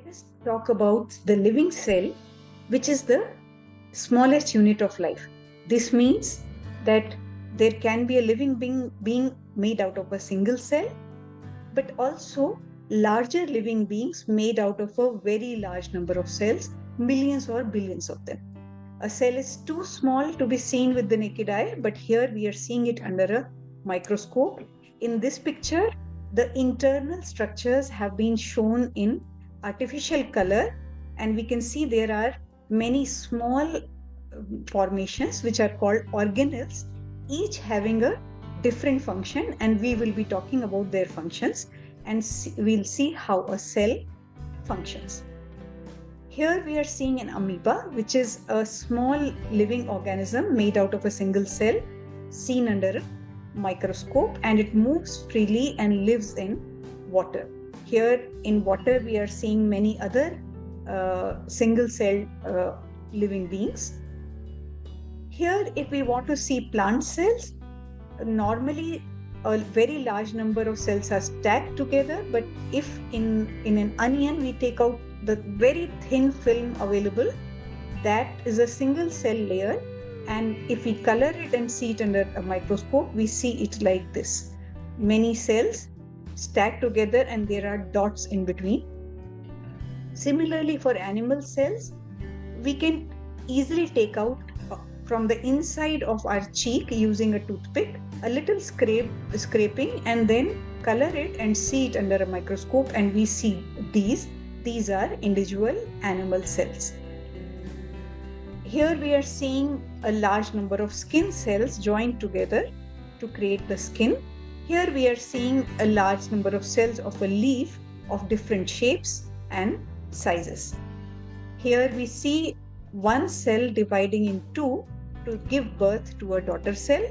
Let us talk about the living cell, which is the smallest unit of life. This means that there can be a living being made out of a single cell, but also larger living beings made out of a very large number of cells, millions or billions of them. A cell is too small to be seen with the naked eye, but here we are seeing it under a microscope. In this picture, the internal structures have been shown in artificial color, and we can see there are many small formations which are called organelles, each having a different function, and we will be talking about their functions, and we'll see how a cell functions. Here we are seeing an amoeba, which is a small living organism made out of a single cell, seen under a microscope, and it moves freely and lives in water. Here in water, we are seeing many other single-celled living beings. Here, if we want to see plant cells, normally a very large number of cells are stacked together, but if in an onion we take out the very thin film available, that is a single cell layer, and if we color it and see it under a microscope, we see it like this. Many cells stacked together and there are dots in between. Similarly, for animal cells, we can easily take out from the inside of our cheek using a toothpick a little scraping, and then color it and see it under a microscope, and we see these are individual animal cells. Here we are seeing a large number of skin cells joined together to create the skin. Here we are seeing a large number of cells of a leaf of different shapes and sizes. Here we see one cell dividing in two to give birth to a daughter cell.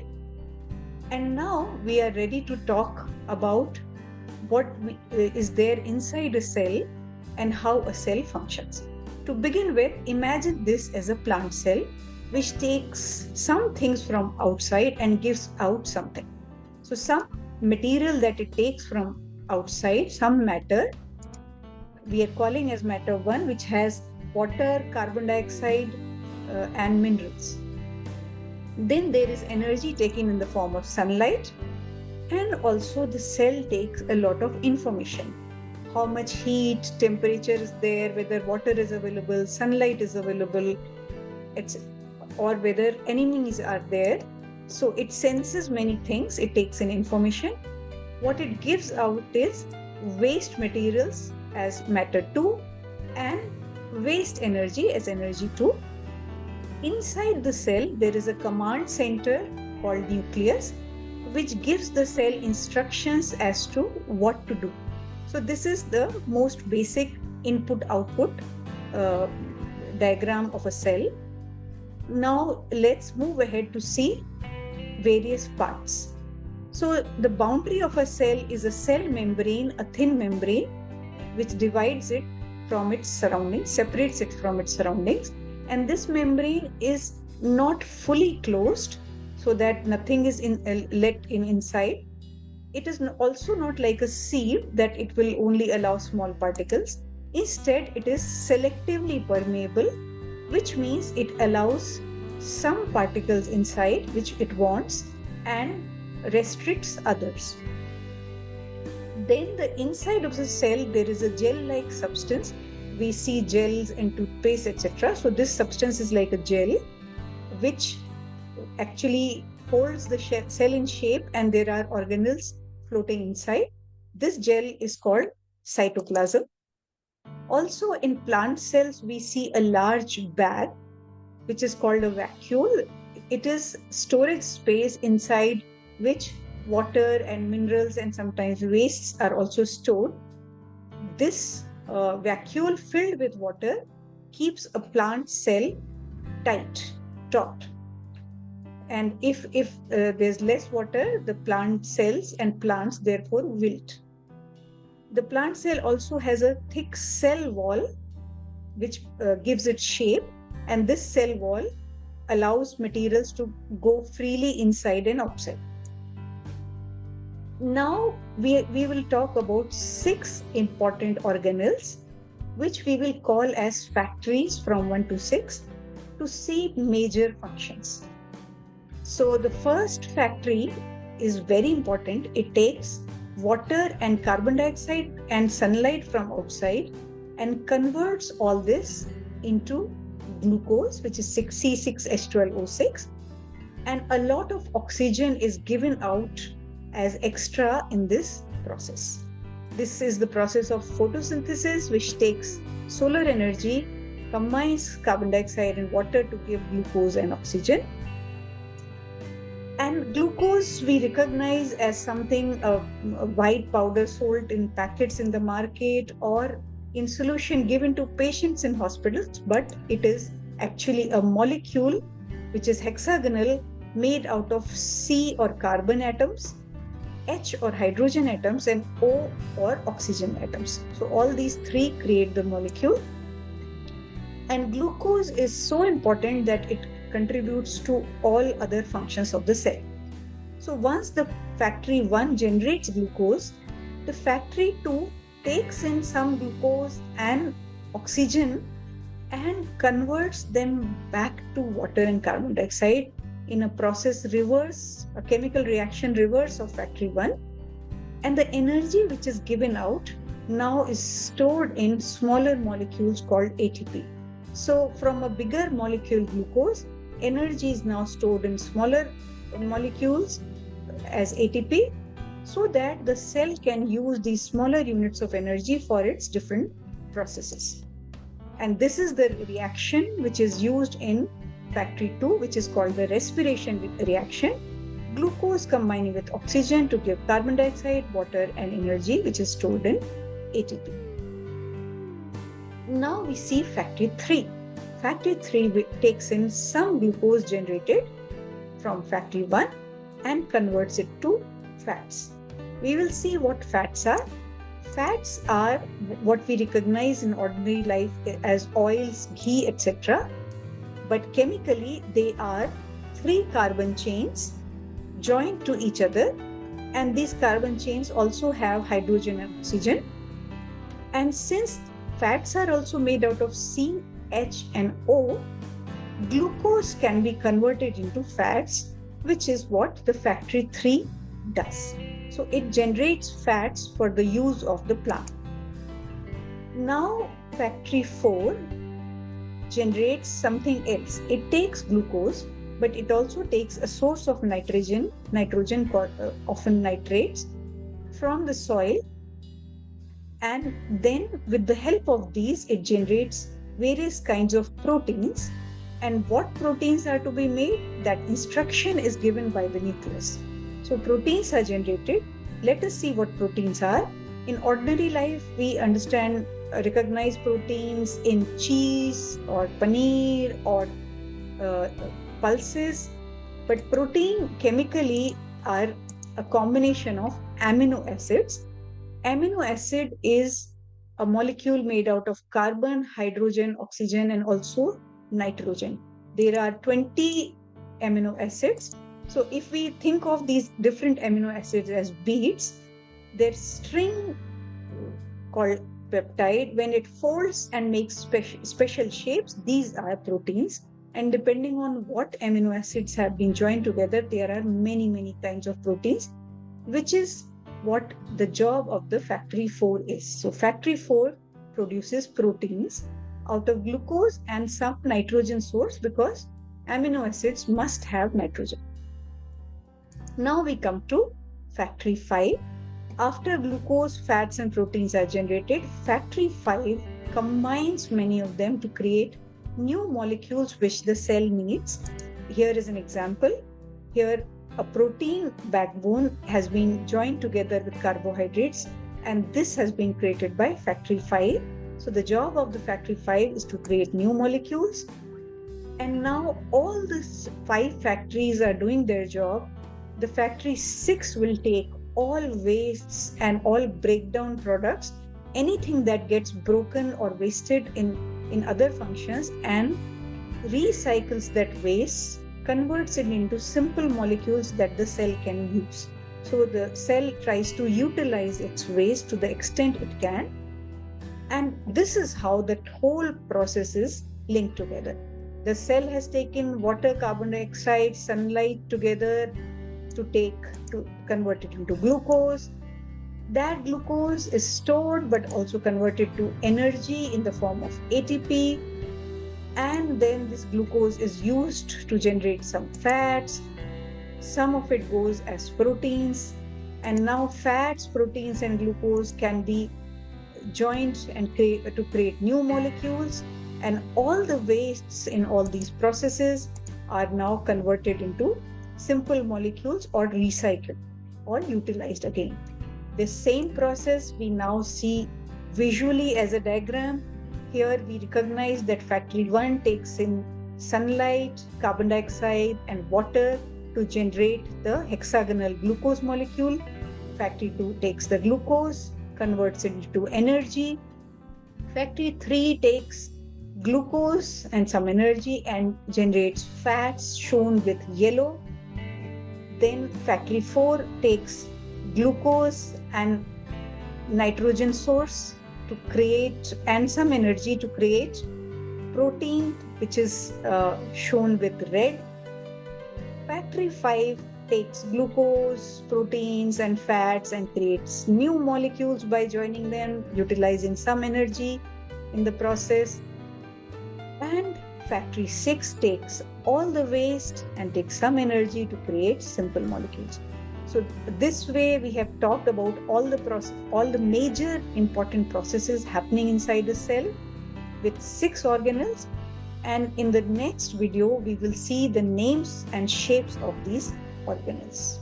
And now we are ready to talk about what is there inside a cell and how a cell functions. To begin with, imagine this as a plant cell which takes some things from outside and gives out something. So some material that it takes from outside, some matter, we are calling as matter 1, which has water, carbon dioxide, and minerals. Then there is energy taken in the form of sunlight, and also the cell takes a lot of information. How much heat, temperature is there, whether water is available, sunlight is available, or whether enemies are there. So it senses many things, it takes in information. What it gives out is waste materials as matter 2 and waste energy as energy 2. Inside the cell, there is a command center called nucleus, which gives the cell instructions as to what to do. So this is the most basic input-output diagram of a cell. Now let's move ahead to see various parts. So the boundary of a cell is a cell membrane, a thin membrane, which divides it from its surroundings, separates it from its surroundings. And this membrane is not fully closed so that nothing is let in inside. It is also not like a sieve that it will only allow small particles. Instead, it is selectively permeable, which means it allows some particles inside which it wants and restricts others. Then the inside of the cell, there is a gel-like substance. We see gels and toothpaste, etc. So this substance is like a gel, which actually holds the cell in shape, and there are organelles floating inside. This gel is called cytoplasm. Also in plant cells, we see a large bag, which is called a vacuole. It is storage space inside which water and minerals and sometimes wastes are also stored. This vacuole filled with water keeps a plant cell tight, taut. And if there's less water, the plant cells and plants therefore wilt. The plant cell also has a thick cell wall which gives it shape, and this cell wall allows materials to go freely inside and outside. Now we will talk about 6 important organelles. which we will call as factories from 1 to 6 to see major functions. So the first factory is very important. It takes water and carbon dioxide and sunlight from outside and converts all this into glucose, which is C6H12O6, and a lot of oxygen is given out as extra in this process. This is the process of photosynthesis, which takes solar energy, combines carbon dioxide and water to give glucose and oxygen. And glucose we recognize as something, a white powder sold in packets in the market or in solution given to patients in hospitals, but it is actually a molecule which is hexagonal, made out of C or carbon atoms, H or hydrogen atoms, and O or oxygen atoms. So all these three create the molecule. And glucose is so important that it contributes to all other functions of the cell. So once the factory 1 generates glucose, the factory 2 takes in some glucose and oxygen and converts them back to water and carbon dioxide in a process reverse, a chemical reaction reverse of factory 1. And the energy which is given out now is stored in smaller molecules called ATP. So from a bigger molecule glucose, energy is now stored in smaller molecules as ATP, so that the cell can use these smaller units of energy for its different processes. And this is the reaction which is used in factory 2, which is called the respiration reaction. Glucose combining with oxygen to give carbon dioxide, water, and energy, which is stored in ATP. Now we see factory 3. Factory 3 takes in some glucose generated from factory 1 and converts it to fats. We will see what fats are. Fats are what we recognize in ordinary life as oils, ghee, etc. But chemically, they are 3 carbon chains joined to each other, and these carbon chains also have hydrogen and oxygen. And since fats are also made out of C, H, and O, glucose can be converted into fats, which is what the factory 3 does. So it generates fats for the use of the plant. Now factory 4 generates something else. It takes glucose, but it also takes a source of nitrogen, often nitrates, from the soil, and then with the help of these it generates various kinds of proteins. And what proteins are to be made, that instruction is given by the nucleus. So proteins are generated. Let us see what proteins are. In ordinary life, we recognize proteins in cheese or paneer or pulses, but protein chemically are a combination of amino acids. Amino acid is a molecule made out of carbon, hydrogen, oxygen, and also nitrogen. There are 20 amino acids. So if we think of these different amino acids as beads, their string called peptide, when it folds and makes special shapes, these are proteins. And depending on what amino acids have been joined together, there are many kinds of proteins, which is what the job of the factory 4 is. So factory 4 produces proteins out of glucose and some nitrogen source, because amino acids must have nitrogen. Now we come to factory 5. After glucose, fats, and proteins are generated, factory 5 combines many of them to create new molecules which the cell needs. Here is an example. Here, a protein backbone has been joined together with carbohydrates, and this has been created by factory 5. So the job of the factory 5 is to create new molecules. And now all these 5 factories are doing their job. The factory 6 will take all wastes and all breakdown products, anything that gets broken or wasted in other functions, and recycles that waste, converts it into simple molecules that the cell can use. So the cell tries to utilize its waste to the extent it can. And this is how that whole process is linked together. The cell has taken water, carbon dioxide, sunlight together to convert it into glucose. That glucose is stored but also converted to energy in the form of ATP. And then this glucose is used to generate some fats. Some of it goes as proteins. And now fats, proteins, and glucose can be joined and to create new molecules. And all the wastes in all these processes are now converted into simple molecules or recycled or utilized again. The same process we now see visually as a diagram. Here we recognize that factory 1 takes in sunlight, carbon dioxide, and water to generate the hexagonal glucose molecule. Factory 2 takes the glucose, converts it into energy. Factory 3 takes glucose and some energy and generates fats shown with yellow. Then factory 4 takes glucose and nitrogen source to create, and some energy to create protein, which is shown with red. Factory 5 takes glucose, proteins, and fats and creates new molecules by joining them, utilizing some energy in the process. And factory 6 takes all the waste and takes some energy to create simple molecules. So this way we have talked about all the major important processes happening inside a cell with 6 organelles. And in the next video, we will see the names and shapes of these organelles.